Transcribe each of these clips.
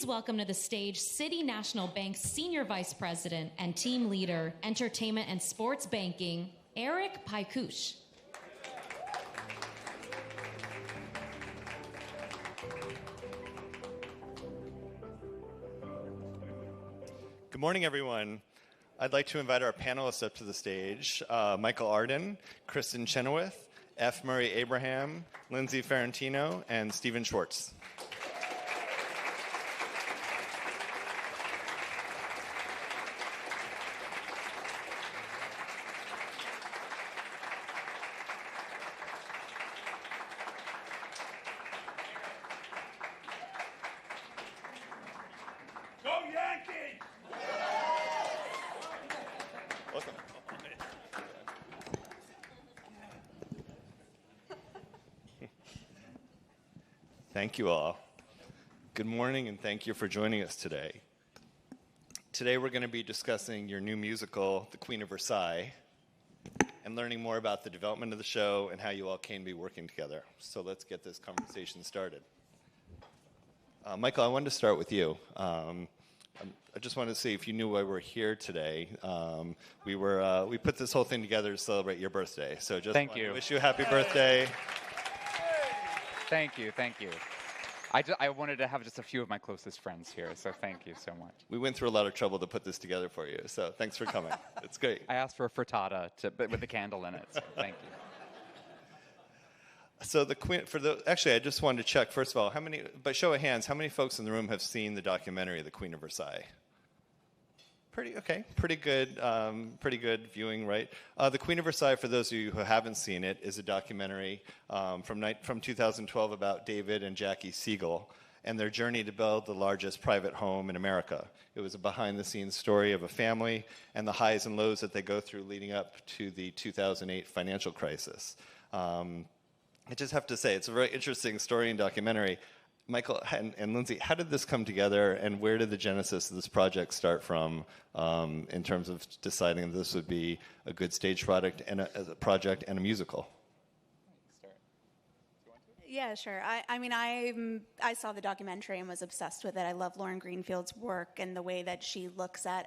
please welcome to the stage City National Bank's Senior Vice President and Team Leader, Entertainment and Sports Banking, Eric Paikush. Good morning, everyone. I'd like to invite our panelists up to the stage. Michael Arden, Kristin Chenoweth, F. Murray Abraham, Lindsay Ferrantino, and Stephen Schwartz. Thank you all. Good morning, and thank you for joining us today. Today we're going to be discussing your new musical, The Queen of Versailles, and learning more about the development of the show and how you all came to be working together. So let's get this conversation started. Michael, I wanted to start with you. I just wanted to see if you knew why we're here today. We put this whole thing together to celebrate your birthday. So just Thank you. Wish you a happy birthday. Thank you. I wanted to have just a few of my closest friends here, so thank you so much. We went through a lot of trouble to put this together for you, so thanks for coming. It's great. I asked for a frittata with a candle in it, so thank you. So actually, I just wanted to check, first of all, by show of hands, how many folks in the room have seen the documentary, The Queen of Versailles? Pretty good viewing, right? The Queen of Versailles, for those of you who haven't seen it, is a documentary from 2012 about David and Jackie Siegel and their journey to build the largest private home in America. It was a behind-the-scenes story of a family and the highs and lows that they go through leading up to the 2008 financial crisis. I just have to say, it's a very interesting story and documentary. Michael and Lindsay, how did this come together, and where did the genesis of this project start from in terms of deciding this would be a good stage product and as a project and a musical? Yeah, sure. I saw the documentary and was obsessed with it. I love Lauren Greenfield's work and the way that she looks at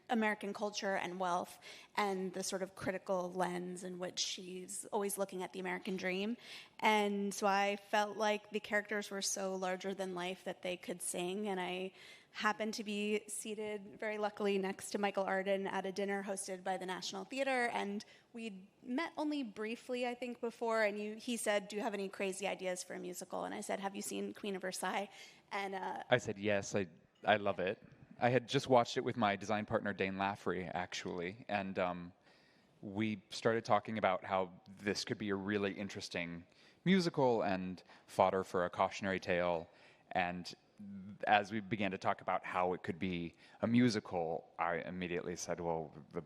American culture and wealth and the sort of critical lens in which she's always looking at the American dream. And so I felt like the characters were so larger than life that they could sing, and I happened to be seated, very luckily, next to Michael Arden at a dinner hosted by the National Theater, and we'd met only briefly, I think, before, and he said, "Do you have any crazy ideas for a musical?" And I said, "Have you seen Queen of Versailles?" And I said, yes, I love it. I had just watched it with my design partner, Dane Laffrey, actually, and we started talking about how this could be a really interesting musical and fodder for a cautionary tale, and as we began to talk about how it could be a musical, I immediately said, well, the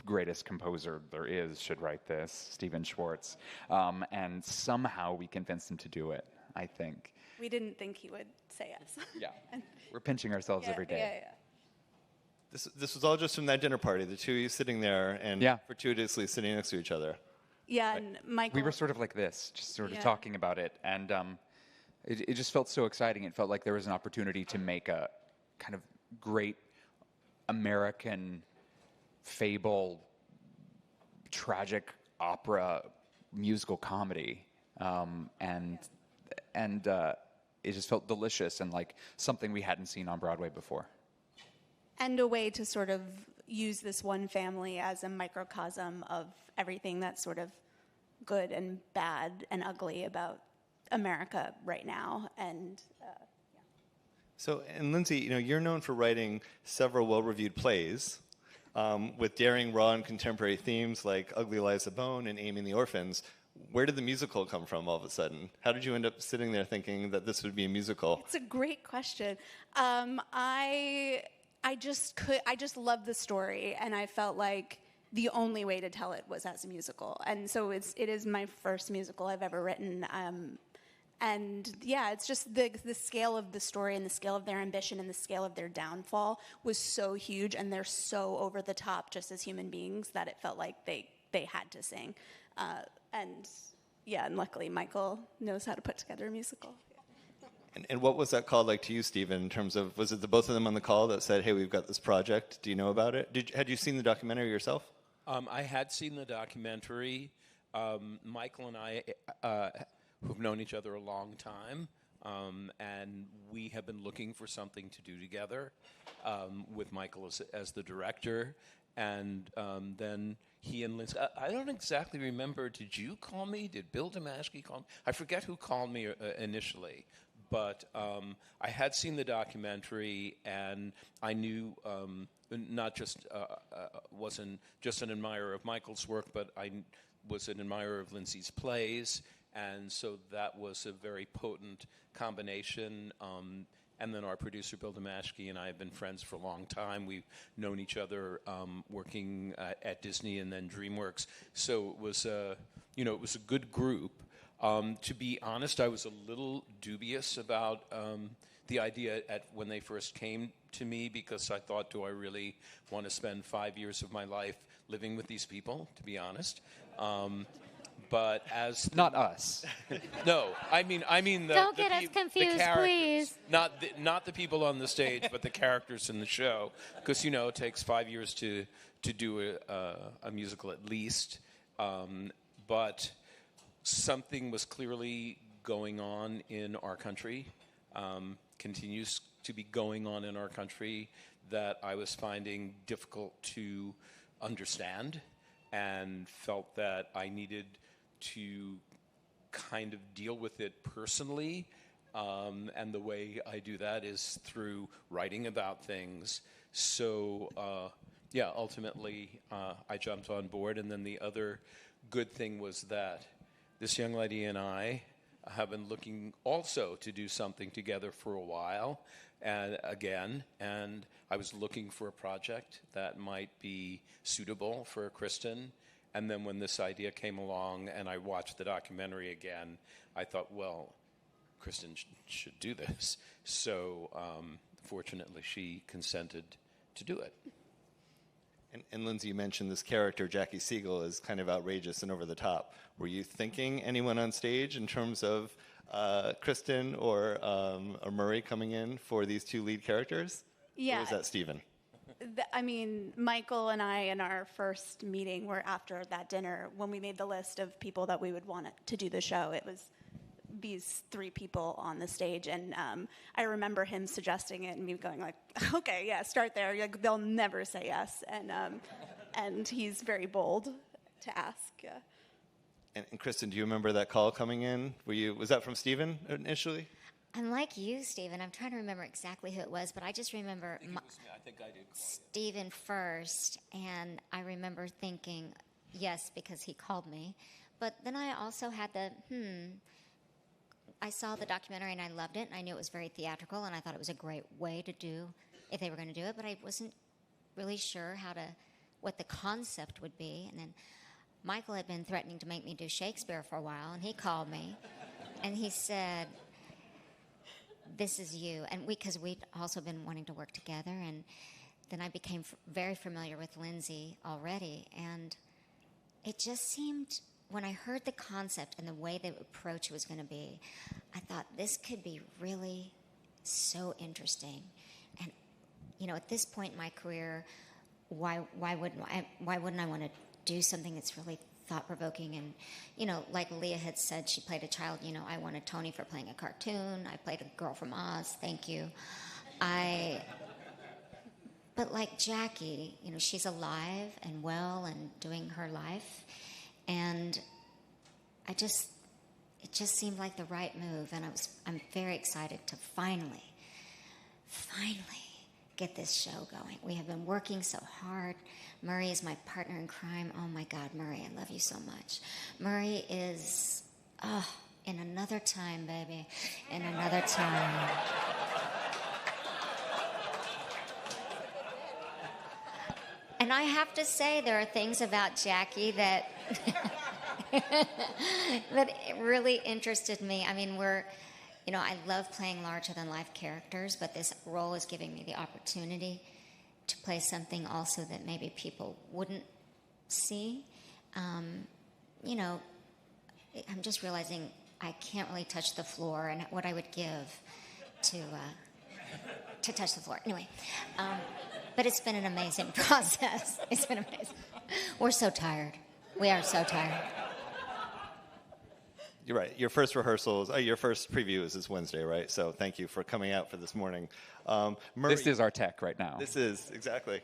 greatest composer there is should write this, Stephen Schwartz. And somehow we convinced him to do it, I think. We didn't think he would say yes. Yeah. We're pinching ourselves every day. Yeah. This was all just from that dinner party, the two of you sitting there and fortuitously sitting next to each other. Yeah, and Michael... We were sort of like this, just sort of talking about it, and it just felt so exciting. It felt like there was an opportunity to make a kind of great American fable, tragic opera, musical comedy, and it just felt delicious and like something we hadn't seen on Broadway before. And a way to sort of use this one family as a microcosm of everything that's sort of good and bad and ugly about America right now. And So, and Lindsay, you're known for writing several well-reviewed plays with daring, raw, and contemporary themes like Ugly Liza Bone and Amy and the Orphans. Where did the musical come from all of a sudden? How did you end up sitting there thinking that this would be a musical? It's a great question. I just loved the story, and I felt like the only way to tell it was as a musical. And so it is my first musical I've ever written. And yeah, it's just the scale of the story and the scale of their ambition and the scale of their downfall was so huge, and they're so over the top just as human beings that it felt like they had to sing. And luckily Michael knows how to put together a musical. And what was that call like to you, Stephen, in terms of, was it the both of them on the call that said, hey, we've got this project, do you know about it? Had you seen the documentary yourself? I had seen the documentary. Michael and I, who've known each other a long time, and we have been looking for something to do together with Michael as the director. And then he and Lindsay, I don't exactly remember, did you call me? Did Bill Damashki call me? I forget who called me initially. But I had seen the documentary, and I knew wasn't just an admirer of Michael's work, but I was an admirer of Lindsay's plays, and so that was a very potent combination. And then our producer, Bill Damashki, and I have been friends for a long time. We've known each other working at Disney and then DreamWorks. So it was a good group. To be honest, I was a little dubious about the idea when they first came to me, because I thought, do I really want to spend 5 years of my life living with these people, to be honest? But as Not us. No, I mean Don't get us confused, the characters. please. Not the people on the stage, but the characters in the show, because it takes 5 years to do a musical at least. But something was clearly going on in our country, continues to be going on in our country, that I was finding difficult to understand, and felt that I needed to kind of deal with it personally. And the way I do that is through writing about things. So, ultimately, I jumped on board. And then the other good thing was that this young lady and I have been looking also to do something together for a while, and I was looking for a project that might be suitable for Kristin. And then when this idea came along and I watched the documentary again, I thought, well, Kristin should do this. So fortunately, she consented to do it. And Lindsay, you mentioned this character, Jackie Siegel, is kind of outrageous and over the top. Were you thinking anyone on stage in terms of Kristin or Murray coming in for these two lead characters? Yeah. Or was that Stephen? Michael and I, in our first meeting, were after that dinner, when we made the list of people that we would want to do the show, it was these three people on the stage. And I remember him suggesting it and me going like, okay, yeah, start there. Like, they'll never say yes. And he's very bold to ask. Yeah. And Kristin, do you remember that call coming in? Was that from Stephen initially? Unlike you, Stephen, I'm trying to remember exactly who it was, but I just remember I think I did. Stephen first, and I remember thinking, yes, because he called me. But then I also had I saw the documentary and I loved it, and I knew it was very theatrical, and I thought it was a great way to do, if they were going to do it, but I wasn't really sure what the concept would be. And then Michael had been threatening to make me do Shakespeare for a while, and he called me, and he said, this is you. And because we'd also been wanting to work together, and then I became very familiar with Lindsay already, and it just seemed, when I heard the concept and the way the approach was going to be, I thought this could be really so interesting. And at this point in my career, why wouldn't I want to do something that's really thought-provoking? And like Leah had said, she played a child. I won a Tony for playing a cartoon. I played a girl from Oz. Thank you. But like Jackie, she's alive and well and doing her life, and it just seemed like the right move. And I'm very excited to finally get this show going. We have been working so hard. Murray is my partner in crime. Oh my God, Murray, I love you so much. Murray is, in another time, baby. In another time. And I have to say, there are things about Jackie that that really interested me. I mean, I love playing larger-than-life characters, but this role is giving me the opportunity to play something also that maybe people wouldn't see. I'm just realizing I can't really touch the floor, and what I would give to touch the floor. Anyway, but it's been an amazing process. It's been amazing. We're so tired. We are so tired. You're right. Your first rehearsals, your first preview is this Wednesday, right? So thank you for coming out for this morning. Murray, This is our tech right now. This is, exactly.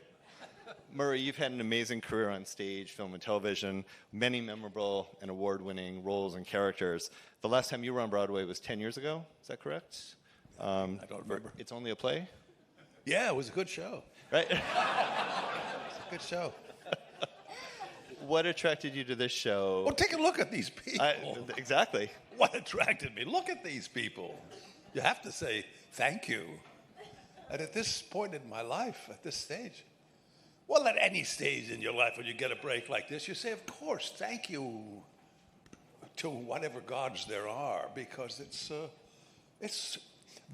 Murray, you've had an amazing career on stage, film, and television, many memorable and award-winning roles and characters. The last time you were on Broadway was 10 years ago, is that correct? I don't remember. It's Only a Play? Yeah, it was a good show. Right? It's a good show. What attracted you to this show? Well, take a look at these people. Exactly. What attracted me? Look at these people. You have to say thank you. And at this point in my life, at this stage, well, at any stage in your life when you get a break like this, you say, of course, thank you to whatever gods there are, because it's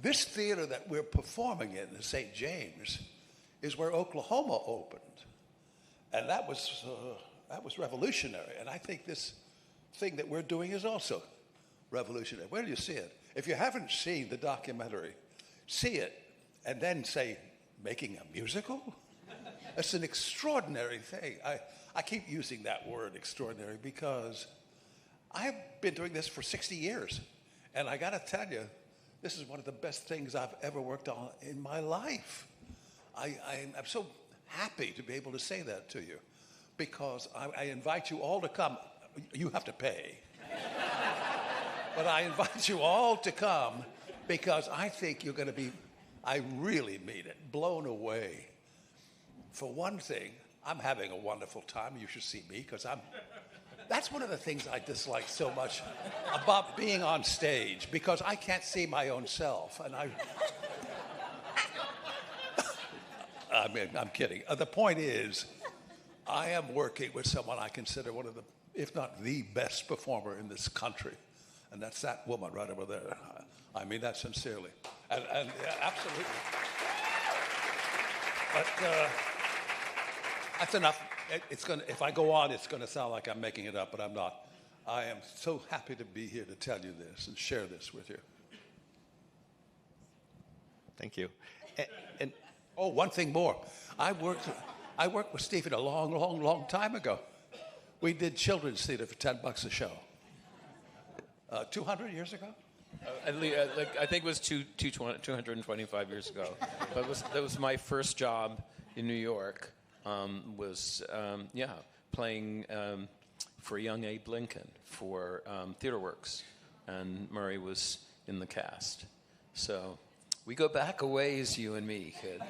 this theater that we're performing in, the St. James, is where Oklahoma opened. And that was revolutionary. And I think this thing that we're doing is also revolutionary. Where do you see it? If you haven't seen the documentary, see it and then say, making a musical? It's an extraordinary thing. I keep using that word, extraordinary, because I've been doing this for 60 years. And I got to tell you, this is one of the best things I've ever worked on in my life. I'm so happy to be able to say that to you, because I invite you all to come. You have to pay. But I invite you all to come, because I think you're going to be, I really mean it, blown away. For one thing, I'm having a wonderful time. You should see me, because that's one of the things I dislike so much about being on stage, because I can't see my own self. And I mean, I'm kidding. The point is, I am working with someone I consider one of the, if not the best performer in this country. And that's that woman right over there. I mean that sincerely. And yeah, absolutely. But that's enough. If I go on, it's going to sound like I'm making it up, but I'm not. I am so happy to be here to tell you this and share this with you. Thank you. And oh, one thing more. I worked with Stephen a long time ago. We did children's theater for $10 a show. 200 years ago? I think it was 225 years ago. But that was my first job in New York. Playing for young Abe Lincoln for TheaterWorks, and Murray was in the cast. So we go back a ways, you and me, kid.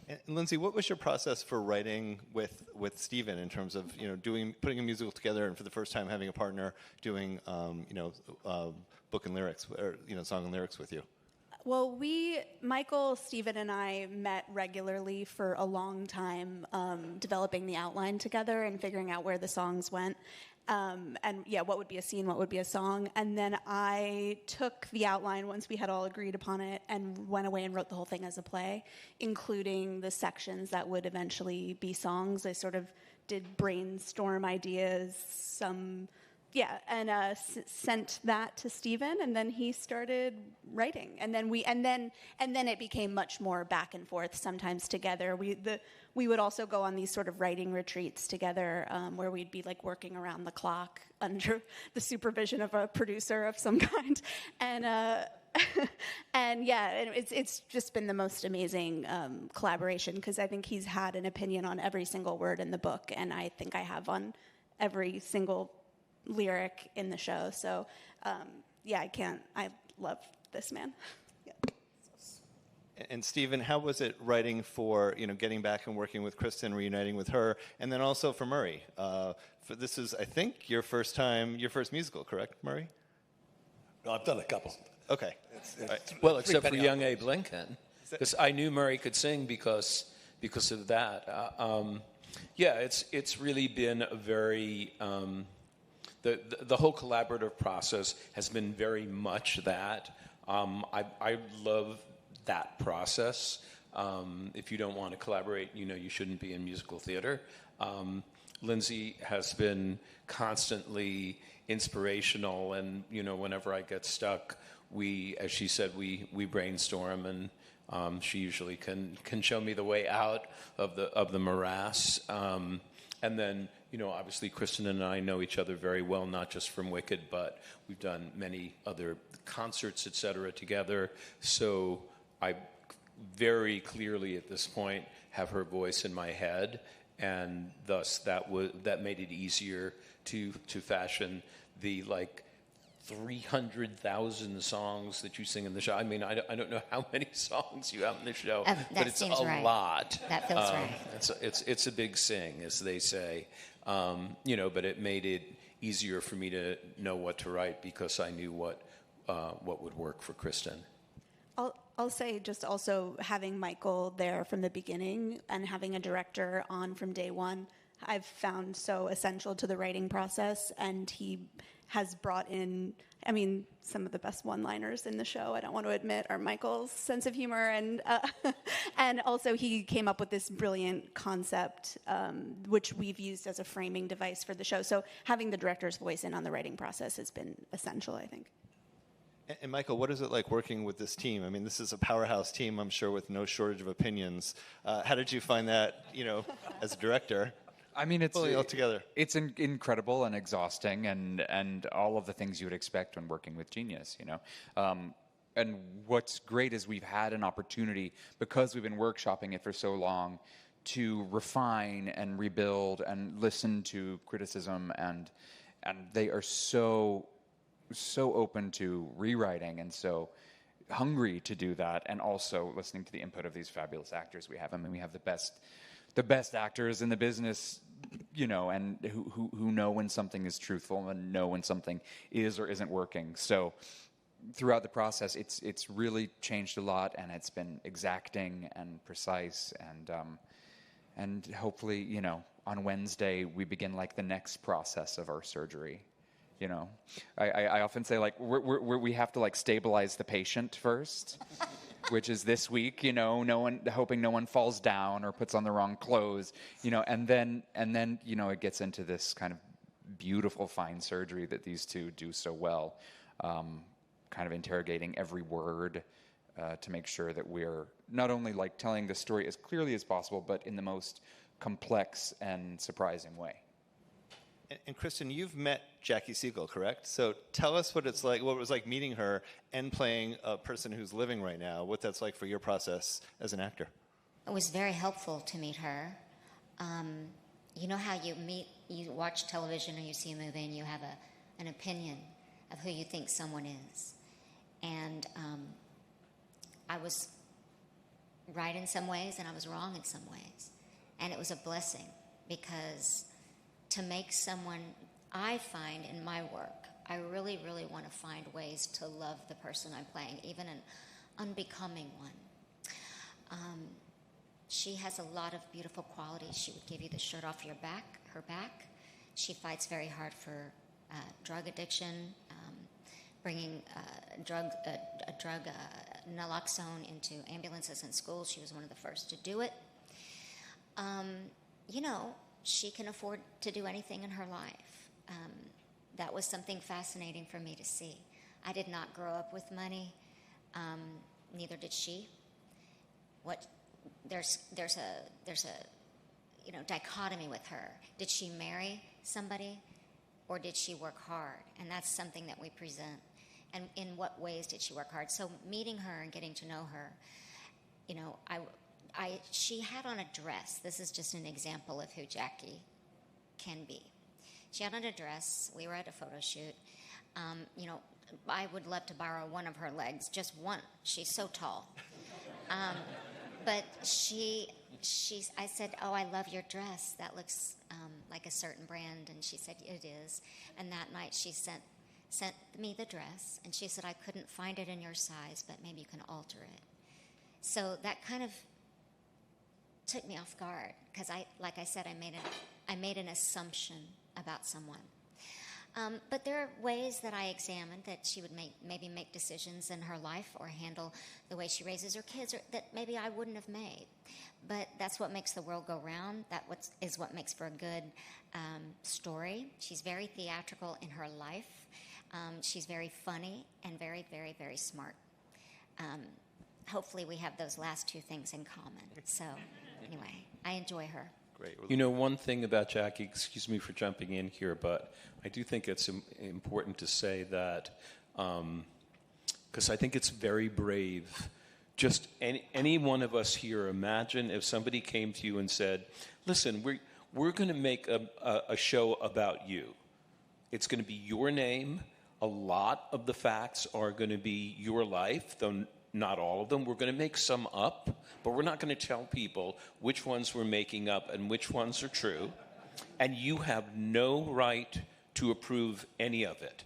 And Lindsay, what was your process for writing with Stephen in terms of putting a musical together and for the first time having a partner doing book and lyrics or song and lyrics with you? Well, Michael, Stephen, and I met regularly for a long time, developing the outline together and figuring out where the songs went. What would be a scene, what would be a song. And then I took the outline once we had all agreed upon it and went away and wrote the whole thing as a play, including the sections that would eventually be songs. I sort of did brainstorm ideas, sent that to Stephen, and then he started writing. And then it became much more back and forth, sometimes together. We would also go on these sort of writing retreats together, where we'd be like working around the clock under the supervision of a producer of some kind. It's just been the most amazing collaboration, because I think he's had an opinion on every single word in the book, and I think I have on every single lyric in the show. So I love this man. Yeah. And Stephen, how was it writing for getting back and working with Kristin, reuniting with her, and then also for Murray? This is, I think, your first musical, correct, Murray? No, I've done a couple. Okay. Well, except for young Abe Lincoln, because I knew Murray could sing because of that. It's really been a very the whole collaborative process has been very much that. I love that process. If you don't want to collaborate, you shouldn't be in musical theater. Lindsay has been constantly inspirational, and whenever I get stuck, as she said, we brainstorm, and she usually can show me the way out of the morass. And then, obviously Kristin and I know each other very well, not just from Wicked, but we've done many other concerts, etc., together. So I very clearly at this point have her voice in my head, and thus that made it easier to fashion the 300,000 songs that you sing in the show. I mean, I don't know how many songs you have in the show, but it's a right. lot. That feels right. It's a big sing, as they say. But it made it easier for me to know what to write because I knew what would work for Kristin. I'll say just also having Michael there from the beginning and having a director on from day one, I've found so essential to the writing process, and he has brought in, some of the best one-liners in the show, I don't want to admit, are Michael's sense of humor, and also he came up with this brilliant concept, which we've used as a framing device for the show. So having the director's voice in on the writing process has been essential, I think. And Michael, what is it like working with this team? I mean, this is a powerhouse team, I'm sure, with no shortage of opinions. How did you find that, as a director? I mean, pulling it all together. It's incredible and exhausting, and all of the things you would expect when working with genius, And what's great is we've had an opportunity, because we've been workshopping it for so long, to refine and rebuild and listen to criticism, and they are so open to rewriting and so hungry to do that, and also listening to the input of these fabulous actors we have. I mean, we have the best actors in the business, and who know when something is truthful and know when something is or isn't working. So throughout the process, it's really changed a lot, and it's been exacting and precise, and hopefully, on Wednesday we begin the next process of our surgery. I often say we have to stabilize the patient first, which is this week. Hoping no one falls down or puts on the wrong clothes. And then it gets into this kind of beautiful fine surgery that these two do so well, kind of interrogating every word to make sure that we're not only telling the story as clearly as possible, but in the most complex and surprising way. And Kristin, you've met Jackie Siegel, correct? So tell us what it was like meeting her and playing a person who's living right now, what that's like for your process as an actor. It was very helpful to meet her. You know how you watch television or you see a movie and you have an opinion of who you think someone is. And I was right in some ways and I was wrong in some ways. And it was a blessing, because to make someone, I find in my work, I really, really want to find ways to love the person I'm playing, even an unbecoming one. She has a lot of beautiful qualities. She would give you the shirt off her back. She fights very hard for drug addiction, bringing naloxone into ambulances and schools. She was one of the first to do it. She can afford to do anything in her life. That was something fascinating for me to see. I did not grow up with money. Neither did she. There's a dichotomy with her. Did she marry somebody, or did she work hard? And that's something that we present. And in what ways did she work hard? So meeting her and getting to know her, she had on a dress. This is just an example of who Jackie can be. She had on a dress. We were at a photo shoot. I would love to borrow one of her legs, just one. She's so tall. But I said, "Oh, I love your dress. That looks like a certain brand." And she said, "It is." And that night she sent me the dress, and she said, "I couldn't find it in your size, but maybe you can alter it." So that kind of took me off guard, because I made an assumption about someone. But there are ways that I examined that she would maybe make decisions in her life or handle the way she raises her kids that maybe I wouldn't have made. But that's what makes the world go round. Is what makes for a good story. She's very theatrical in her life. She's very funny and very, very, very smart. Hopefully we have those last two things in common. So anyway, I enjoy her. Great. You know, one thing about Jackie, excuse me for jumping in here, but I do think it's important to say that, because I think it's very brave. Just any one of us here, imagine if somebody came to you and said, listen, we're going to make a show about you. It's going to be your name. A lot of the facts are going to be your life, though not all of them. We're going to make some up, but we're not going to tell people which ones we're making up and which ones are true. And you have no right to approve any of it.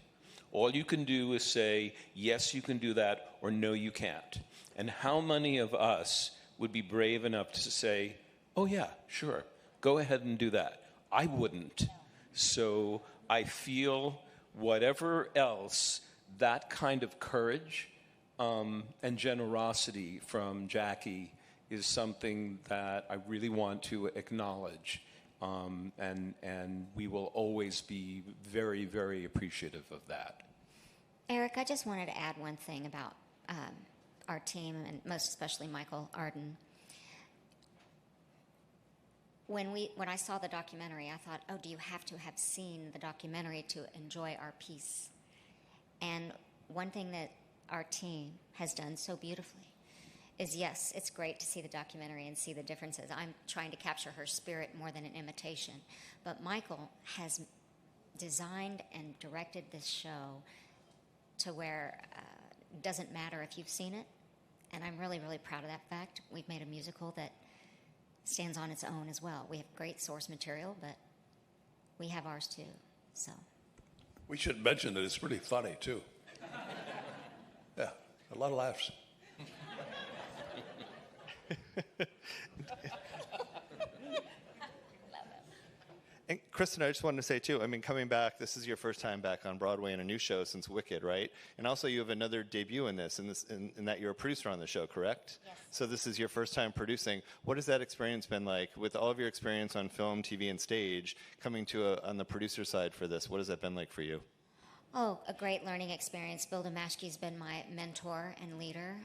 All you can do is say, yes, you can do that, or no, you can't. And how many of us would be brave enough to say, oh, yeah, sure, go ahead and do that? I wouldn't. So I feel whatever else, that kind of courage and generosity from Jackie is something that I really want to acknowledge. And we will always be very, very appreciative of that. Eric, I just wanted to add one thing about our team, and most especially Michael Arden. When I saw the documentary, I thought, oh, do you have to have seen the documentary to enjoy our piece? And one thing that our team has done so beautifully is, yes, it's great to see the documentary and see the differences. I'm trying to capture her spirit more than an imitation. But Michael has designed and directed this show to where it doesn't matter if you've seen it. And I'm really, really proud of that fact. We've made a musical that stands on its own as well. We have great source material, but we have ours too. So We should mention that it's really funny, too. Yeah, a lot of laughs. And Kristin, I just wanted to say, too, I mean, coming back, this is your first time back on Broadway in a new show since Wicked, right? And also you have another debut in this, in that you're a producer on the show, correct? Yes. So this is your first time producing. What has that experience been like? With all of your experience on film, TV, and stage, coming to on the producer side for this, what has that been like for you? Oh, a great learning experience. Bill Damashki's been my mentor and leader.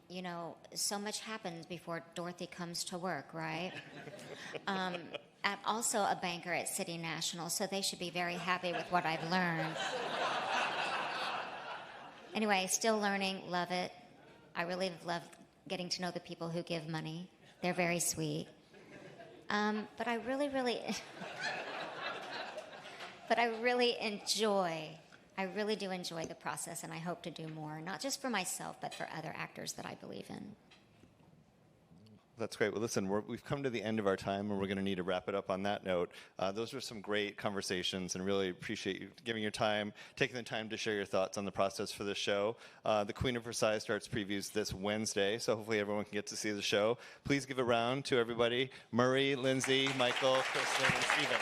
You know, so much happens before Dorothy comes to work, right? I'm also a banker at City National, so they should be very happy with what I've learned. Anyway, still learning, love it. I really love getting to know the people who give money. They're very sweet. But I really do enjoy the process, and I hope to do more, not just for myself, but for other actors that I believe in. That's great. Well, listen, we've come to the end of our time, and we're going to need to wrap it up on that note. Those were some great conversations, and really appreciate you giving your time, taking the time to share your thoughts on the process for the show. The Queen of Versailles starts previews this Wednesday, so hopefully everyone can get to see the show. Please give a round to everybody: Murray, Lindsay, Michael, Kristin, and Stephen.